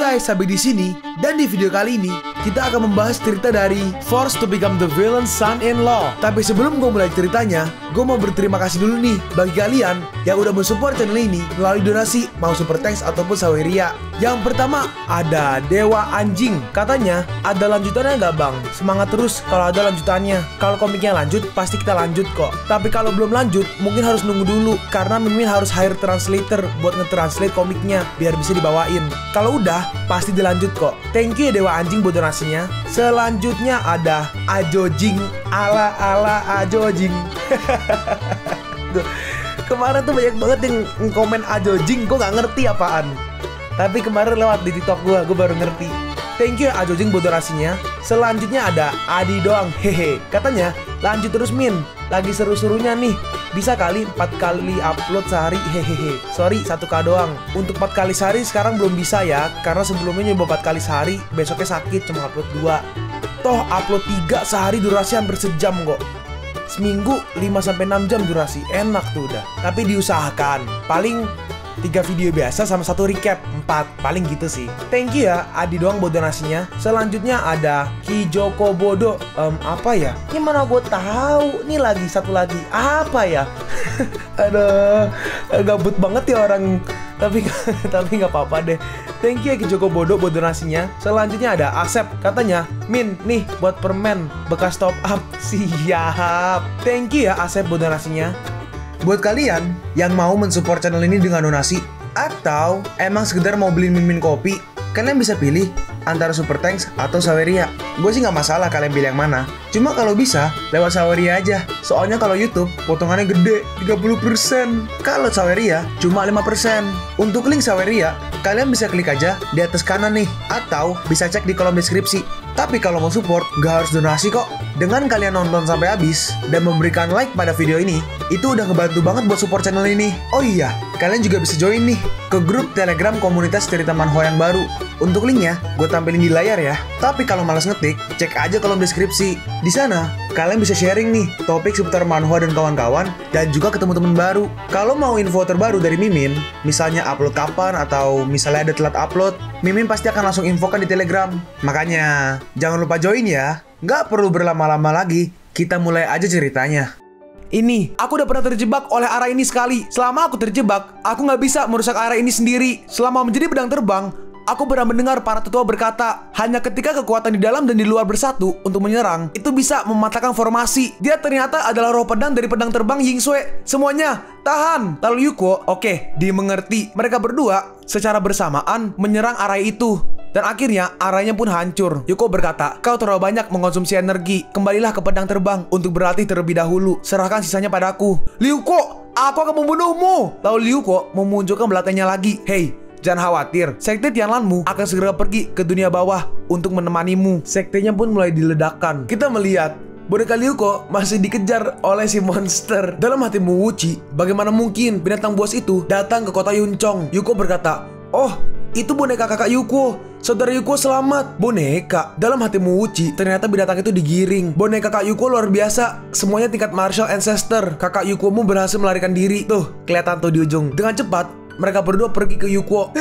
guys, sampai di sini. Dan di video kali ini kita akan membahas cerita dari Forced to Become the Villain's Son-in-Law. Tapi sebelum gue mulai ceritanya, gue mau berterima kasih dulu nih bagi kalian yang udah mensupport channel ini melalui donasi, mau super thanks ataupun saweria. Yang pertama ada Dewa Anjing. Katanya ada lanjutannya nggak bang? Semangat terus kalau ada lanjutannya. Kalau komiknya lanjut pasti kita lanjut kok. Tapi kalau belum lanjut mungkin harus nunggu dulu, karena Mimin harus hire translator buat nge-translate komiknya biar bisa dibawain. Kalau udah pasti dilanjut kok. Thank you ya Dewa Anjing buat donasinya. Selanjutnya ada Ajojing. Ala Ajojing. Kemarin tuh banyak banget yang komen Ajojing, gue nggak ngerti apaan. Tapi kemarin lewat di TikTok gue baru ngerti. Thank you Ajojing buat donasinya. Selanjutnya ada Adi doang, hehe. Katanya lanjut terus Min, lagi seru-serunya nih. Bisa kali 4 kali upload sehari, hehehe. Sorry 1K doang. Untuk 4 kali sehari sekarang belum bisa ya, karena sebelumnya nyoba 4 kali sehari, besoknya sakit cuma upload 2. Toh upload 3 sehari durasi hampir sejam kok. Seminggu 5-6 jam durasi, enak tuh udah. Tapi diusahakan, paling 3 video biasa sama 1 recap, 4, paling gitu sih. Thank you ya Adi doang buat donasinya. Selanjutnya ada Ki Joko Bodo. Apa ya? Ini mana gue tahu. Nih lagi satu lagi. Apa ya? Aduh, gabut banget ya orang. Tapi nggak apa-apa deh. Thank you ya Ki Joko Bodo buat donasinya. Selanjutnya ada Asep. Katanya, Min, nih buat permen bekas top up. Siap. Thank you ya Asep buat donasinya. Buat kalian yang mau mensupport channel ini dengan donasi, atau emang sekedar mau beliin Mimin kopi, kalian bisa pilih antara super thanks atau saweria. Gue sih nggak masalah kalian pilih yang mana. Cuma kalau bisa lewat saweria aja. Soalnya kalau YouTube potongannya gede 30%. Kalau saweria cuma 5%. Untuk link saweria kalian bisa klik aja di atas kanan nih, atau bisa cek di kolom deskripsi. Tapi kalau mau support gak harus donasi kok. Dengan kalian nonton sampai habis dan memberikan like pada video ini, itu udah ngebantu banget buat support channel ini. Oh iya, kalian juga bisa join nih ke grup Telegram komunitas cerita manhwa yang baru. Untuk linknya gue tampilin di layar ya. Tapi kalau malas ngetik, cek aja kolom deskripsi. Di sana kalian bisa sharing nih topik seputar manhwa dan kawan-kawan, dan juga ketemu teman baru. Kalau mau info terbaru dari Mimin, misalnya upload kapan atau misalnya ada telat upload, Mimin pasti akan langsung infokan di Telegram. Makanya jangan lupa join ya. Nggak perlu berlama-lama lagi, kita mulai aja ceritanya. Ini, aku udah pernah terjebak oleh arah ini sekali. Selama aku terjebak, aku nggak bisa merusak arah ini sendiri. Selama menjadi pedang terbang, aku pernah mendengar para tetua berkata, hanya ketika kekuatan di dalam dan di luar bersatu untuk menyerang, itu bisa mematahkan formasi. Dia ternyata adalah roh pedang dari pedang terbang Ying Sui. Semuanya, tahan! Lalu Yuko, oke, dimengerti. Mereka berdua secara bersamaan menyerang arah itu. Dan akhirnya arahnya pun hancur. Yuko berkata, kau terlalu banyak mengkonsumsi energi. Kembalilah ke pedang terbang untuk berlatih terlebih dahulu. Serahkan sisanya padaku. Liuko, aku akan membunuhmu. Lalu Liuko memunculkan belatanya lagi. Hei, jangan khawatir, sekte Tianlanmu akan segera pergi ke dunia bawah untuk menemanimu. Sektenya pun mulai diledakkan. Kita melihat boneka Liuko masih dikejar oleh si monster. Dalam hati Mu Wuchi, bagaimana mungkin binatang buas itu datang ke kota Yunchong? Yuko berkata, oh, itu boneka kakak Yuko. Saudara Yuko selamat. Boneka. Dalam hati Mu Wuchi, ternyata binatang itu digiring. Boneka kakak Yuko luar biasa. Semuanya tingkat martial ancestor. Kakak Yukomu berhasil melarikan diri. Tuh, kelihatan tuh di ujung. Dengan cepat mereka berdua pergi ke Yuko.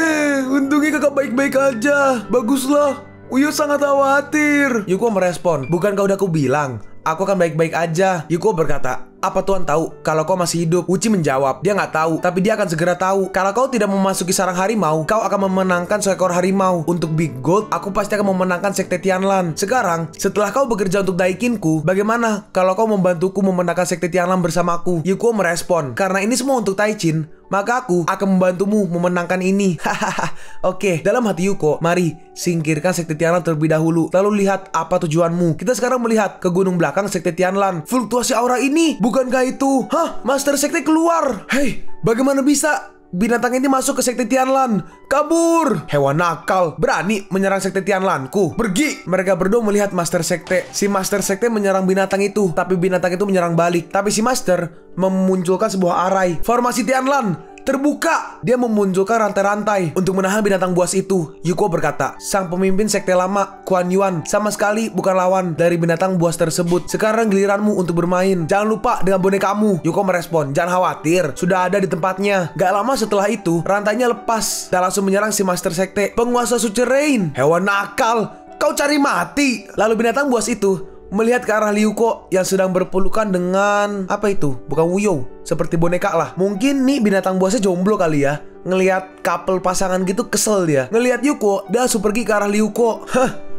Untungnya kakak baik-baik aja. Baguslah. Uyo sangat khawatir. Yuko merespon, bukankah udah aku bilang aku akan baik-baik aja? Yuko berkata, apa Tuan tahu kalau kau masih hidup? Uchi menjawab, dia nggak tahu, tapi dia akan segera tahu. Kalau kau tidak memasuki sarang harimau, kau akan memenangkan seekor harimau. Untuk Big Gold, aku pasti akan memenangkan sekte Tianlan. Sekarang, setelah kau bekerja untuk Daikinku, bagaimana kalau kau membantuku memenangkan sekte Tianlan bersamaku? Yuko merespon, karena ini semua untuk Taichin, maka aku akan membantumu memenangkan ini. Hahaha. Oke, dalam hati Yuko, mari singkirkan sekte Tianlan terlebih dahulu. Lalu lihat apa tujuanmu. Kita sekarang melihat ke gunung belakang sekte Tianlan. Fluktuasi aura ini, bukankah itu? Hah? Master sekte keluar. Hei, bagaimana bisa binatang ini masuk ke sekte Tianlan? Kabur! Hewan nakal, berani menyerang sekte Tianlanku. Pergi! Mereka berdua melihat Master Sekte. Si Master Sekte menyerang binatang itu, tapi binatang itu menyerang balik. Tapi si Master memunculkan sebuah arai. Formasi Tianlan, terbuka. Dia memunculkan rantai-rantai untuk menahan binatang buas itu. Yuko berkata, sang pemimpin sekte lama, Kuan Yuan, sama sekali bukan lawan dari binatang buas tersebut. Sekarang giliranmu untuk bermain. Jangan lupa dengan bonekamu. Yuko merespon, jangan khawatir, sudah ada di tempatnya. Gak lama setelah itu, rantainya lepas dan langsung menyerang si Master Sekte, penguasa Suci Rain. Hewan nakal, kau cari mati. Lalu binatang buas itu melihat ke arah Ryuko yang sedang berpelukan dengan apa itu? Bukan Wuyo, seperti boneka lah. Mungkin nih binatang buasnya jomblo kali ya. Ngelihat couple pasangan gitu kesel dia. Ngelihat Yuko, dia langsung pergi ke arah Ryuko.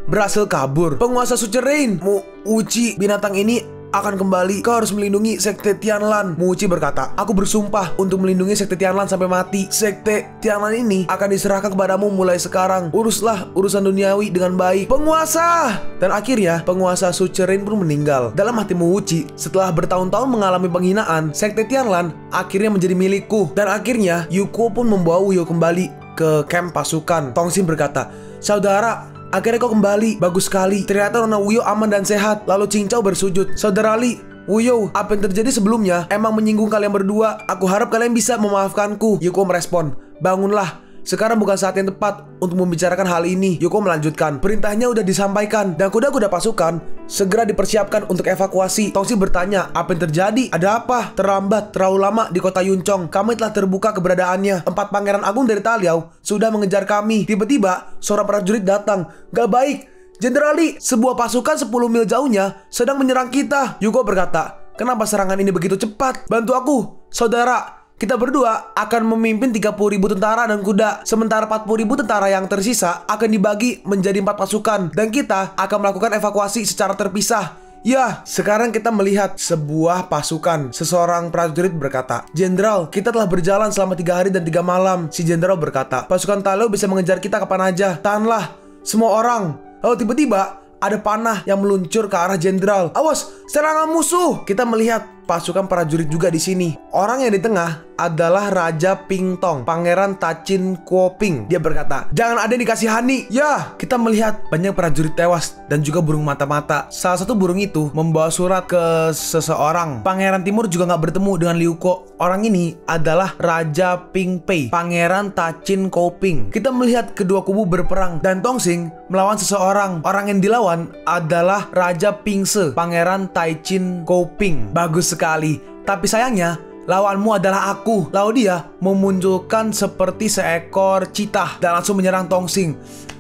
Berhasil kabur. Penguasa Suci Rain, Uchi, binatang ini akan kembali. Kau harus melindungi Sekte Tianlan. Uchi berkata, aku bersumpah untuk melindungi Sekte Tianlan sampai mati. Sekte Tianlan ini akan diserahkan kepadamu mulai sekarang. Uruslah urusan duniawi dengan baik, penguasa. Dan akhirnya penguasa Suci Rain pun meninggal. Dalam hati Uchi, setelah bertahun-tahun mengalami penghinaan, Sekte Tianlan akhirnya menjadi milikku. Dan akhirnya Yuko pun membawa Wuyo kembali ke camp pasukan. Tongxin berkata, saudara, akhirnya kau kembali, bagus sekali. Ternyata Nona Wuyo aman dan sehat. Lalu Qingqiao bersujud, saudara Li, Wuyo, apa yang terjadi sebelumnya emang menyinggung kalian berdua. Aku harap kalian bisa memaafkanku. Yuko merespon, bangunlah. Sekarang bukan saat yang tepat untuk membicarakan hal ini. Yuko melanjutkan, perintahnya udah disampaikan dan kuda-kuda pasukan segera dipersiapkan untuk evakuasi. Tongxin bertanya, apa yang terjadi? Ada apa? Terlambat, terlalu lama di kota Yuncong. Kami telah terbuka keberadaannya. 4 pangeran agung dari Taliao sudah mengejar kami. Tiba-tiba seorang prajurit datang. Gak baik, Jenderal Li, sebuah pasukan 10 mil jauhnya sedang menyerang kita. Yuko berkata, kenapa serangan ini begitu cepat? Bantu aku, saudara. Kita berdua akan memimpin 30.000 tentara dan kuda. Sementara 40.000 tentara yang tersisa akan dibagi menjadi 4 pasukan. Dan kita akan melakukan evakuasi secara terpisah. Ya, sekarang kita melihat sebuah pasukan. Seseorang prajurit berkata, Jenderal, kita telah berjalan selama 3 hari dan 3 malam. Si jenderal berkata, pasukan Taliao bisa mengejar kita kapan aja. Tahanlah, semua orang. Lalu tiba-tiba ada panah yang meluncur ke arah jenderal. Awas, serangan musuh. Kita melihat pasukan prajurit juga di sini. Orang yang di tengah adalah Raja Pingtong, Pangeran Tachin Kuoping. Dia berkata, jangan ada yang dikasihani. Ya, kita melihat banyak prajurit tewas dan juga burung mata-mata. Salah satu burung itu membawa surat ke seseorang. Pangeran Timur juga nggak bertemu dengan Ryuko. Orang ini adalah Raja Pingpei, Pangeran Tachin Kuoping. Kita melihat kedua kubu berperang dan Tongxin melawan seseorang. Orang yang dilawan adalah Raja Pingse, Pangeran Taichin Kuoping. Bagus sekali. Tapi sayangnya lawanmu adalah aku. Lalu dia memunculkan seperti seekor citah dan langsung menyerang Tongxin.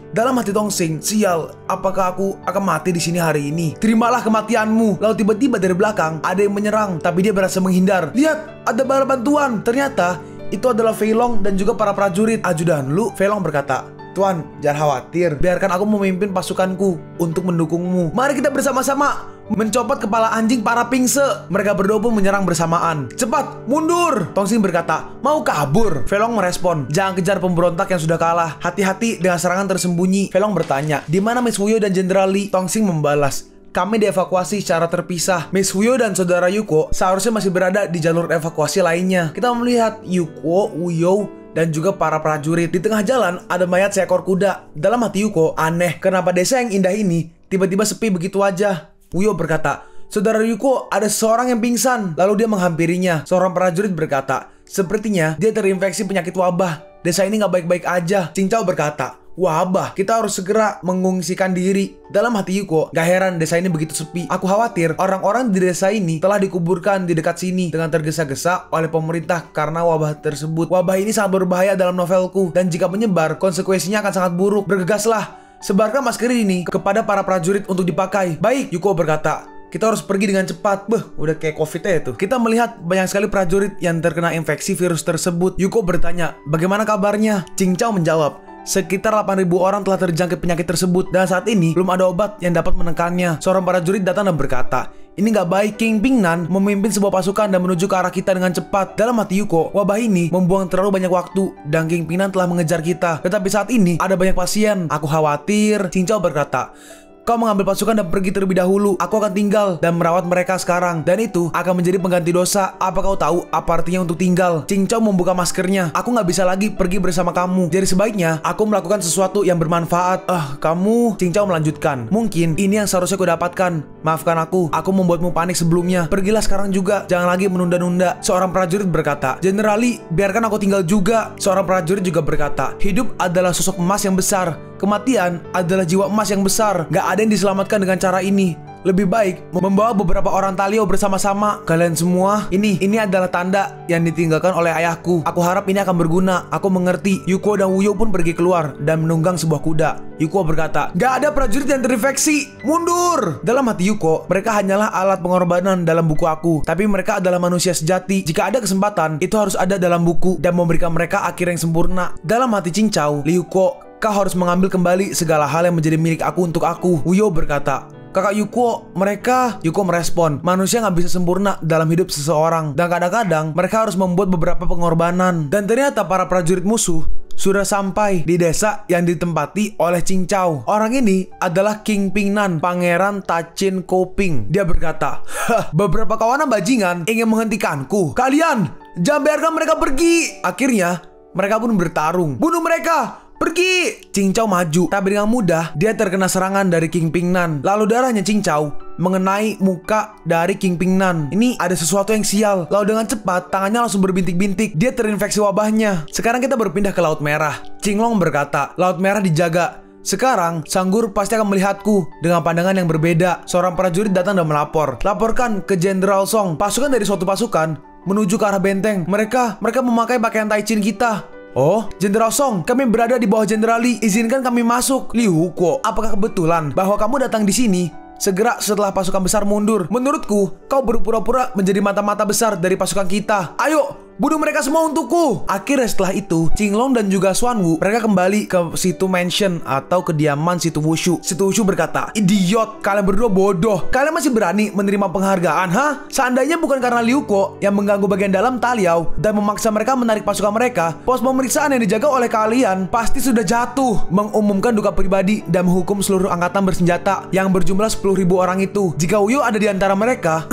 Dalam hati Tongxin, sial, apakah aku akan mati di sini hari ini? Terimalah kematianmu. Lalu tiba-tiba dari belakang ada yang menyerang, tapi dia berhasil menghindar. Lihat, ada bala bantuan. Ternyata itu adalah Fei Long dan juga para prajurit. Ajudan Lu, Fei Long berkata, Tuan, jangan khawatir. Biarkan aku memimpin pasukanku untuk mendukungmu. Mari kita bersama-sama mencopot kepala anjing para Pingse. Mereka berdua pun menyerang bersamaan. Cepat, mundur. Tongxin berkata, mau kabur. Fei Long merespon, jangan kejar pemberontak yang sudah kalah. Hati-hati dengan serangan tersembunyi. Fei Long bertanya, di mana Miss Wuyo dan Jenderal Li? Tongxin membalas, kami dievakuasi secara terpisah. Miss Wuyo dan saudara Yuko seharusnya masih berada di jalur evakuasi lainnya. Kita melihat Yuko, Wuyo, dan juga para prajurit. Di tengah jalan ada mayat seekor kuda. Dalam hati Yuko, aneh, kenapa desa yang indah ini tiba-tiba sepi begitu aja? Wuyo berkata, saudara Yuko, ada seorang yang pingsan. Lalu dia menghampirinya. Seorang prajurit berkata, sepertinya dia terinfeksi penyakit wabah. Desa ini gak baik-baik aja. Qingqiao berkata, wabah, kita harus segera mengungsikan diri. Dalam hati Yuko, gak heran desa ini begitu sepi. Aku khawatir orang-orang di desa ini telah dikuburkan di dekat sini dengan tergesa-gesa oleh pemerintah karena wabah tersebut. Wabah ini sangat berbahaya dalam novelku, dan jika menyebar, konsekuensinya akan sangat buruk. Bergegaslah, sebarkan masker ini kepada para prajurit untuk dipakai. Baik, Yuko berkata, kita harus pergi dengan cepat. Udah kayak COVID ya itu. Kita melihat banyak sekali prajurit yang terkena infeksi virus tersebut. Yuko bertanya, bagaimana kabarnya? Qingqiao menjawab, sekitar 8.000 orang telah terjangkit penyakit tersebut dan saat ini belum ada obat yang dapat menekannya. Seorang prajurit datang dan berkata, ini gak baik. King Pingnan memimpin sebuah pasukan dan menuju ke arah kita dengan cepat. Dalam hati Yuko, wabah ini membuang terlalu banyak waktu dan King Pingnan telah mengejar kita. Tetapi saat ini ada banyak pasien. Aku khawatir. Qingqiao berkata, kau mengambil pasukan dan pergi terlebih dahulu. Aku akan tinggal dan merawat mereka sekarang. Dan itu akan menjadi pengganti dosa. Apa kau tahu apa artinya untuk tinggal? Cincau membuka maskernya. Aku nggak bisa lagi pergi bersama kamu. Jadi sebaiknya aku melakukan sesuatu yang bermanfaat. Kamu, Cincau melanjutkan. Mungkin ini yang seharusnya aku dapatkan. Maafkan aku membuatmu panik sebelumnya. Pergilah sekarang juga. Jangan lagi menunda-nunda. Seorang prajurit berkata. Generali, biarkan aku tinggal juga. Seorang prajurit juga berkata. Hidup adalah sosok emas yang besar. Kematian adalah jiwa emas yang besar. Gak ada yang diselamatkan dengan cara ini. Lebih baik membawa beberapa orang Taliao bersama-sama. Kalian semua, ini adalah tanda yang ditinggalkan oleh ayahku. Aku harap ini akan berguna. Aku mengerti. Yuko dan Wuyo pun pergi keluar dan menunggang sebuah kuda. Yuko berkata, gak ada prajurit yang terinfeksi. Mundur. Dalam hati Yuko, mereka hanyalah alat pengorbanan dalam buku aku. Tapi mereka adalah manusia sejati. Jika ada kesempatan, itu harus ada dalam buku dan memberikan mereka akhir yang sempurna. Dalam hati Cincau, Yuko, kau harus mengambil kembali segala hal yang menjadi milik aku untuk aku. Wuyo berkata, kakak Yuko, Yuko merespon, manusia nggak bisa sempurna dalam hidup seseorang. Dan kadang-kadang mereka harus membuat beberapa pengorbanan. Dan ternyata para prajurit musuh sudah sampai di desa yang ditempati oleh Cincau. Orang ini adalah King Pingnan, Pangeran Tachin Koping. Dia berkata, beberapa kawanan bajingan ingin menghentikanku. Kalian, jangan biarkan mereka pergi. Akhirnya, mereka pun bertarung. Bunuh mereka! Pergi! Cincau maju, tapi dengan mudah dia terkena serangan dari King Pingnan. Lalu darahnya Cincau mengenai muka dari King Pingnan. Ini ada sesuatu yang sial. Lalu dengan cepat tangannya langsung berbintik-bintik. Dia terinfeksi wabahnya. Sekarang kita berpindah ke Laut Merah. Cinglong berkata, Laut Merah dijaga. Sekarang, Sang Guru pasti akan melihatku dengan pandangan yang berbeda. Seorang prajurit datang dan melapor. Laporkan ke Jenderal Song. Pasukan dari suatu pasukan menuju ke arah benteng. Mereka memakai pakaian Taichin kita. Oh, Jenderal Song, kami berada di bawah Jenderali. Izinkan kami masuk. Liu Huko, apakah kebetulan bahwa kamu datang di sini segera setelah pasukan besar mundur? Menurutku, kau berpura-pura menjadi mata-mata besar dari pasukan kita. Ayo, bunuh mereka semua untukku. Akhirnya setelah itu, Cinglong dan juga Xuanwu mereka kembali ke situ mansion atau kediaman situ Wushu. Situ Wushu berkata, idiot, kalian berdua bodoh. Kalian masih berani menerima penghargaan, Seandainya bukan karena Liu Ko yang mengganggu bagian dalam Taliao dan memaksa mereka menarik pasukan mereka, pos pemeriksaan yang dijaga oleh kalian pasti sudah jatuh. Mengumumkan duka pribadi dan menghukum seluruh angkatan bersenjata yang berjumlah 10.000 orang itu. Jika Wuyo ada di antara mereka,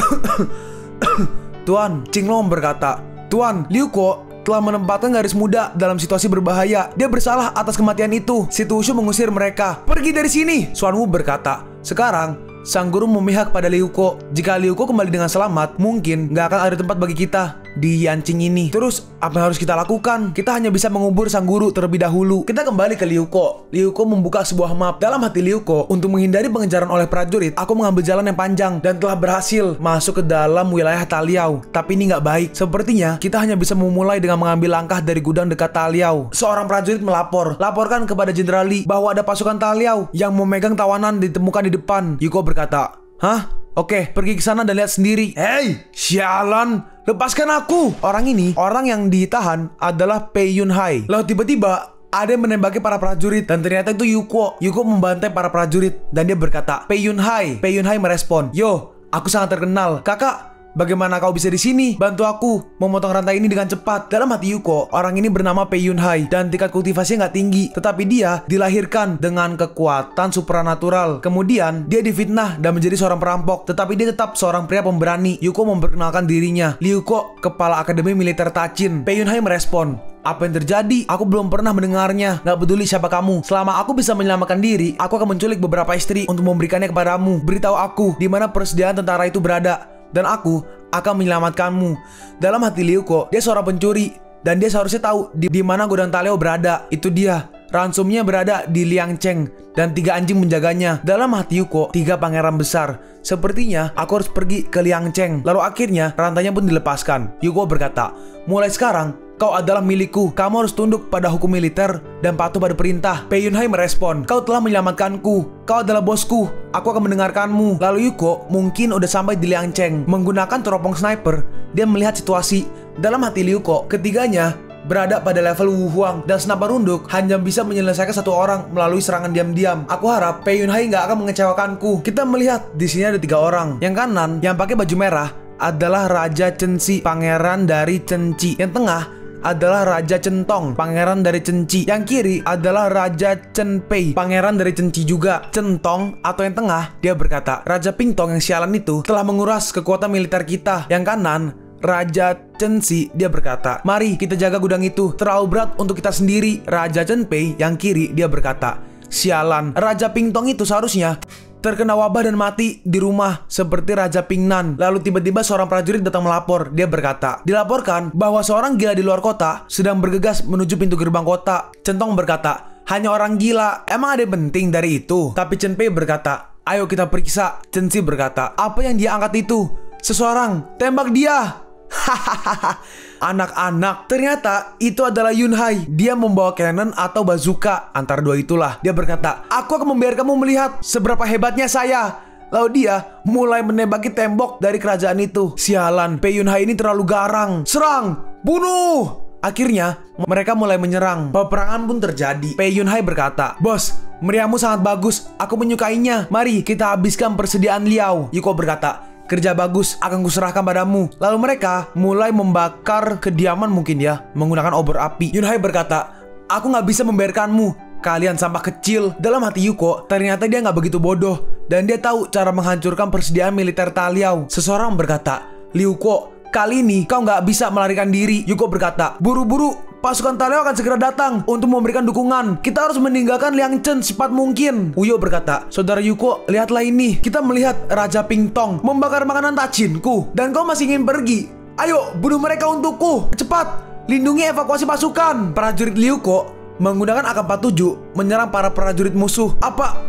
Tuan, Cinglong berkata, Tuan, Liu Ko telah menempatkan garis muda dalam situasi berbahaya. Dia bersalah atas kematian itu. Situ Wushu mengusir mereka. Pergi dari sini, Xuanwu berkata. Sekarang, Sang Guru memihak pada Liu Ko. Jika Liu Ko kembali dengan selamat, mungkin nggak akan ada tempat bagi kita di Yanqing ini. Terus, apa yang harus kita lakukan? Kita hanya bisa mengubur Sang Guru terlebih dahulu. Kita kembali ke Liu Ko. Liu Ko membuka sebuah map. Dalam hati Liu Ko, untuk menghindari pengejaran oleh prajurit, aku mengambil jalan yang panjang dan telah berhasil masuk ke dalam wilayah Taliao. Tapi ini nggak baik. Sepertinya kita hanya bisa memulai dengan mengambil langkah dari gudang dekat Taliao. Seorang prajurit melapor. Laporkan kepada Jenderal Li bahwa ada pasukan Taliao yang memegang tawanan ditemukan di depan. Yuko berkata, hah? Oke, pergi ke sana dan lihat sendiri. Hei, sialan, lepaskan aku. Orang yang ditahan adalah Pei Yunhai. Lalu tiba-tiba ada yang menembaki para prajurit dan ternyata itu Yuko. Yuko membantai para prajurit dan dia berkata, Pei Yunhai. Pei Yunhai merespon, yo, aku sangat terkenal. Kakak, bagaimana kau bisa di sini? Bantu aku memotong rantai ini dengan cepat. Dalam hati Yuko, orang ini bernama Pei Yunhai dan tingkat kultivasinya nggak tinggi, tetapi dia dilahirkan dengan kekuatan supranatural. Kemudian dia difitnah dan menjadi seorang perampok, tetapi dia tetap seorang pria pemberani. Yuko memperkenalkan dirinya. Liu Ko, kepala Akademi Militer Tachin. Pei Yunhai merespon, apa yang terjadi? Aku belum pernah mendengarnya. Gak peduli siapa kamu. Selama aku bisa menyelamatkan diri, aku akan menculik beberapa istri untuk memberikannya kepadamu. Beritahu aku di mana persediaan tentara itu berada, dan aku akan menyelamatkanmu. Dalam hati Liu Ko, dia seorang pencuri dan dia seharusnya tahu di mana gudang Taliao berada. Itu dia. Ransumnya berada di Liangcheng dan 3 anjing menjaganya. Dalam hati Yuko, 3 pangeran besar. Sepertinya aku harus pergi ke Liangcheng. Lalu akhirnya rantainya pun dilepaskan. Yuko berkata, mulai sekarang kau adalah milikku. Kamu harus tunduk pada hukum militer dan patuh pada perintah. Pei Yunhai merespon, kau telah menyelamatkanku. Kau adalah bosku. Aku akan mendengarkanmu. Lalu Yuko mungkin udah sampai di Liangcheng. Menggunakan teropong sniper, dia melihat situasi. Dalam hati Yuko, ketiganya berada pada level Wu Huang dan senapan runduk hanya bisa menyelesaikan 1 orang melalui serangan diam-diam. Aku harap Pei Yunhai nggak akan mengecewakanku. Kita melihat di sini ada 3 orang. Yang kanan yang pakai baju merah adalah Raja Chenxi, pangeran dari Chenxi. Yang tengah adalah Raja Centong, pangeran dari Cenci. Yang kiri adalah Raja Cenpei, pangeran dari Cenci juga. Centong atau yang tengah, dia berkata, Raja Pingtong yang sialan itu telah menguras kekuatan militer kita. Yang kanan, Raja Censi, dia berkata, mari kita jaga gudang itu, terlalu berat untuk kita sendiri. Raja Cenpei yang kiri, dia berkata, sialan, Raja Pingtong itu seharusnya terkena wabah dan mati di rumah seperti Raja Pingnan. Lalu tiba-tiba seorang prajurit datang melapor. Dia berkata, dilaporkan bahwa seorang gila di luar kota sedang bergegas menuju pintu gerbang kota. Centong berkata, hanya orang gila, emang ada yang penting dari itu? Tapi Cenpei berkata, ayo kita periksa. Censi berkata, apa yang dia angkat itu? Seseorang, tembak dia. Hahaha. Anak-anak, ternyata itu adalah Yunhai. Dia membawa cannon atau bazooka, antara dua itulah. Dia berkata, aku akan membiarkan kamu melihat seberapa hebatnya saya. Lalu dia mulai menembaki tembok dari kerajaan itu. Sialan, Pei Yunhai ini terlalu garang. Serang, bunuh. Akhirnya mereka mulai menyerang. Peperangan pun terjadi. Pei Yunhai berkata, bos, meriammu sangat bagus, aku menyukainya. Mari kita habiskan persediaan Liao. Yuko berkata, kerja bagus, akan kuserahkan padamu. Lalu mereka mulai membakar kediaman mungkin ya, menggunakan obor api. Yunhai berkata, aku gak bisa membiarkanmu, kalian sampah kecil. Dalam hati Yuko, ternyata dia gak begitu bodoh, dan dia tahu cara menghancurkan persediaan militer Taliao. Seseorang berkata, Liuko, kali ini kau gak bisa melarikan diri. Yuko berkata, buru-buru, pasukan Taliao akan segera datang untuk memberikan dukungan. Kita harus meninggalkan Liang Chen secepat mungkin. Uyo berkata, saudara Yuko, lihatlah ini. Kita melihat Raja Pingtong membakar makanan Tachinku, dan kau masih ingin pergi. Ayo, bunuh mereka untukku. Cepat, lindungi evakuasi pasukan. Prajurit Liuko menggunakan AK-47 menyerang para prajurit musuh.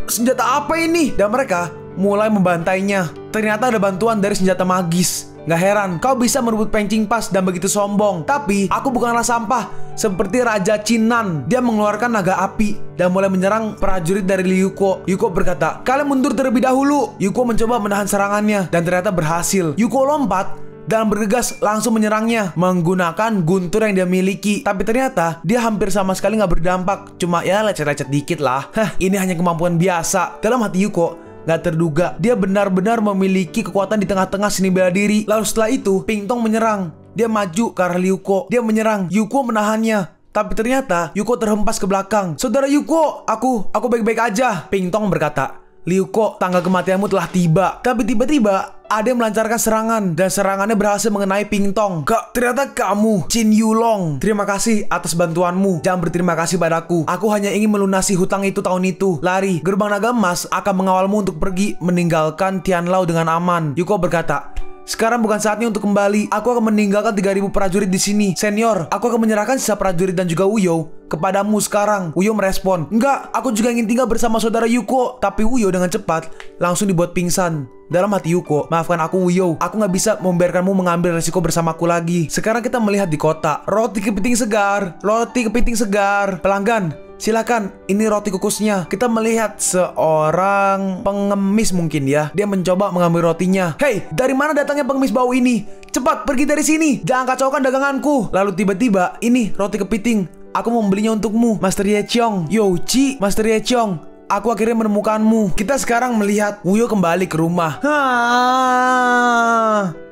Senjata apa ini? Dan mereka mulai membantainya. Ternyata ada bantuan dari senjata magis. Gak heran, kau bisa merebut pencing pas dan begitu sombong. Tapi aku bukanlah sampah seperti Raja Chinan. Dia mengeluarkan naga api dan mulai menyerang prajurit dari Yuko. Yuko berkata, kalian mundur terlebih dahulu. Yuko mencoba menahan serangannya dan ternyata berhasil. Yuko lompat dan bergegas langsung menyerangnya menggunakan guntur yang dia miliki. Tapi ternyata dia hampir sama sekali gak berdampak. Cuma ya lecet-lecet dikit lah. Ini hanya kemampuan biasa. Dalam hati Yuko, gak terduga, dia benar-benar memiliki kekuatan di tengah-tengah seni bela diri. Lalu setelah itu, Pingtong menyerang. Dia maju ke arah Yuko. Dia menyerang. Yuko menahannya. Tapi ternyata Yuko terhempas ke belakang. Saudara Yuko, aku baik-baik aja. Pingtong berkata, Yuko, tangga kematianmu telah tiba. Tapi tiba-tiba ada yang melancarkan serangan, dan serangannya berhasil mengenai Pingtong. Ternyata kamu, Chin Yulong. Terima kasih atas bantuanmu. Jangan berterima kasih padaku. Aku hanya ingin melunasi hutang itu tahun itu. Lari, gerbang naga emas akan mengawalmu untuk pergi meninggalkan Tianlao dengan aman. Yuko berkata, sekarang bukan saatnya untuk kembali. Aku akan meninggalkan 3.000 prajurit di sini. Senior, aku akan menyerahkan sisa prajurit dan juga Uyo kepadamu sekarang. Uyo merespon, enggak, aku juga ingin tinggal bersama saudara Yuko. Tapi Uyo dengan cepat langsung dibuat pingsan. Dalam hati Yuko, maafkan aku Uyo, aku gak bisa membiarkanmu mengambil resiko bersamaku lagi. Sekarang kita melihat di kota. Roti kepiting segar, roti kepiting segar. Pelanggan, silakan, ini roti kukusnya. Kita melihat seorang pengemis mungkin ya. Dia mencoba mengambil rotinya. Hei, dari mana datangnya pengemis bau ini? Cepat pergi dari sini, jangan kacaukan daganganku. Lalu tiba-tiba, ini roti kepiting, aku membelinya untukmu, Master Ye Cheong. Yo, Ci, Master Ye Cheong, aku akhirnya menemukanmu. Kita sekarang melihat Uyo kembali ke rumah.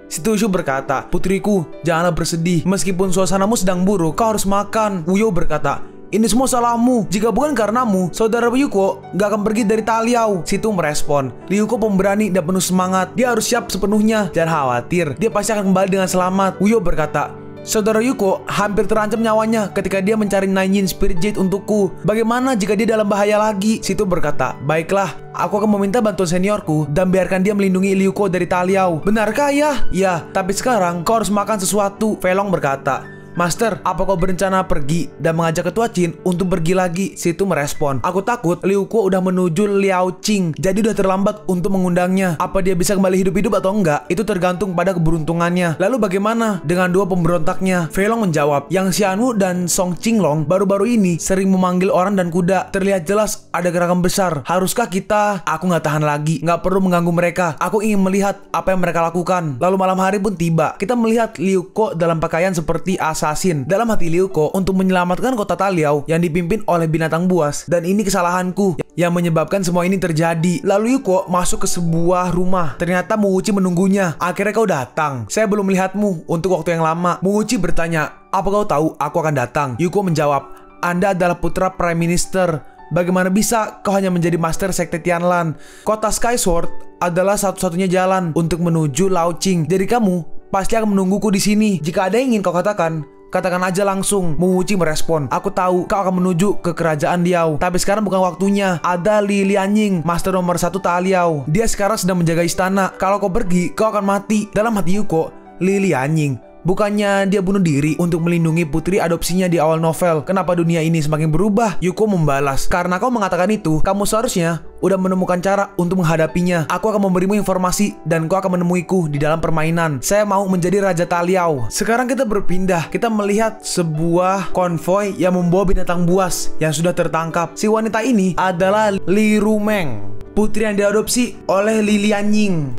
Si Tushu berkata, putriku, janganlah bersedih. Meskipun suasanamu sedang buruk, kau harus makan. Uyo berkata, ini semua salahmu. Jika bukan karenamu, saudara Yuko gak akan pergi dari Taliao. Situ merespon, Ryuko pemberani dan penuh semangat. Dia harus siap sepenuhnya. Jangan khawatir, dia pasti akan kembali dengan selamat. Uyo berkata, saudara Yuko hampir terancam nyawanya ketika dia mencari Nainin Spirit Jade untukku. Bagaimana jika dia dalam bahaya lagi? Situ berkata, baiklah, aku akan meminta bantuan seniorku dan biarkan dia melindungi Ryuko dari Taliao. Benarkah ya? Ya, tapi sekarang kau harus makan sesuatu. Velong berkata, Master, apa kau berencana pergi dan mengajak ketua Qin untuk pergi lagi? Situ merespon, aku takut Ryuko udah menuju Liao Qing, jadi udah terlambat untuk mengundangnya. Apa dia bisa kembali hidup-hidup atau enggak? Itu tergantung pada keberuntungannya. Lalu bagaimana dengan dua pemberontaknya? Velong menjawab, Yang Xianwu dan Song Qinglong baru-baru ini sering memanggil orang dan kuda. Terlihat jelas ada gerakan besar. Haruskah kita? Aku nggak tahan lagi, nggak perlu mengganggu mereka. Aku ingin melihat apa yang mereka lakukan. Lalu malam hari pun tiba. Kita melihat Ryuko dalam pakaian seperti Asa assassin. Dalam hati Liuko untuk menyelamatkan kota Taliao yang dipimpin oleh binatang buas. Dan ini kesalahanku yang menyebabkan semua ini terjadi. Lalu Yuko masuk ke sebuah rumah. Ternyata Muuchi menunggunya. Akhirnya kau datang. Saya belum melihatmu untuk waktu yang lama. Muuchi bertanya, apa kau tahu aku akan datang? Yuko menjawab, Anda adalah putra Prime Minister. Bagaimana bisa kau hanya menjadi Master Sekte Tianlan? Kota Skyward adalah satu-satunya jalan untuk menuju Laoqing. Jadi kamu pasti akan menungguku di sini. Jika ada yang ingin kau katakan, katakan aja langsung. Muuchi merespon, aku tahu kau akan menuju ke kerajaan Liao, tapi sekarang bukan waktunya. Ada Li Lianying, Master nomor 1 Taliao. Dia sekarang sedang menjaga istana. Kalau kau pergi, kau akan mati. Dalam hati Yuko, Li Lianying, bukannya dia bunuh diri untuk melindungi putri adopsinya di awal novel? Kenapa dunia ini semakin berubah? Yuko membalas, karena kau mengatakan itu, kamu seharusnya udah menemukan cara untuk menghadapinya. Aku akan memberimu informasi dan kau akan menemuiku di dalam permainan. Saya mau menjadi Raja Taliao. Sekarang kita berpindah. Kita melihat sebuah konvoi yang membawa binatang buas yang sudah tertangkap. Si wanita ini adalah Li Rumeng, putri yang diadopsi oleh Li Lianying.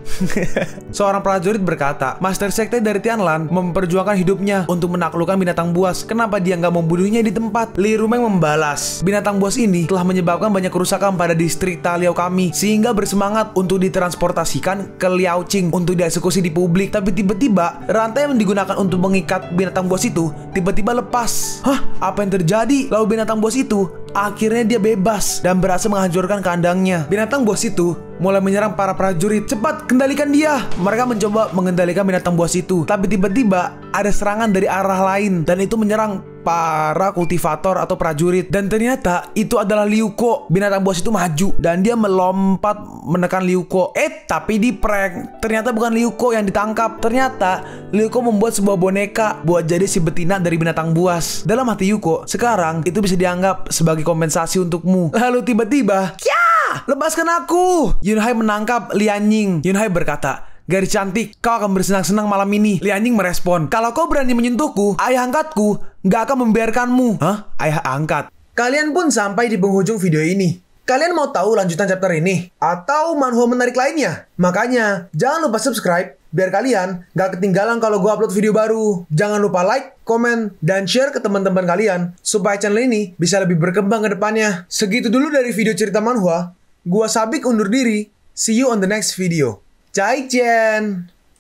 Seorang prajurit berkata, Master Sekte dari Tianlan memperjuangkan hidupnya untuk menaklukkan binatang buas. Kenapa dia nggak membunuhnya di tempat? Li Rumeng membalas, binatang buas ini telah menyebabkan banyak kerusakan pada distrik Taliao kami, sehingga bersemangat untuk ditransportasikan ke Liaoqing untuk dieksekusi di publik. Tapi tiba-tiba rantai yang digunakan untuk mengikat binatang buas itu tiba-tiba lepas. Hah? Apa yang terjadi? Lalu binatang buas itu akhirnya dia bebas dan berhasil menghancurkan kandangnya. Binatang buas itu mulai menyerang para prajurit. Cepat, kendalikan dia. Mereka mencoba mengendalikan binatang buas itu, tapi tiba-tiba ada serangan dari arah lain dan itu menyerang para kultivator atau prajurit. Dan ternyata itu adalah Liuko. Binatang buas itu maju dan dia melompat menekan Liuko. Tapi di prank. Ternyata bukan Liuko yang ditangkap. Ternyata Liuko membuat sebuah boneka buat jadi si betina dari binatang buas. Dalam hati Yuko, sekarang itu bisa dianggap sebagai kompensasi untukmu. Lalu tiba-tiba, lepaskan aku! Yunhai menangkap Lianying. Yunhai berkata, Gadis cantik, kau akan bersenang-senang malam ini. Lianying merespon, kalau kau berani menyentuhku, ayah angkatku gak akan membiarkanmu. Hah? Ayah angkat? Kalian pun sampai di penghujung video ini. Kalian mau tahu lanjutan chapter ini? Atau manhwa menarik lainnya? Makanya, jangan lupa subscribe biar kalian gak ketinggalan kalau gue upload video baru. Jangan lupa like, komen, dan share ke teman-teman kalian supaya channel ini bisa lebih berkembang ke depannya. Segitu dulu dari video cerita manhwa. Gua Sabik undur diri. See you on the next video. Zaijian.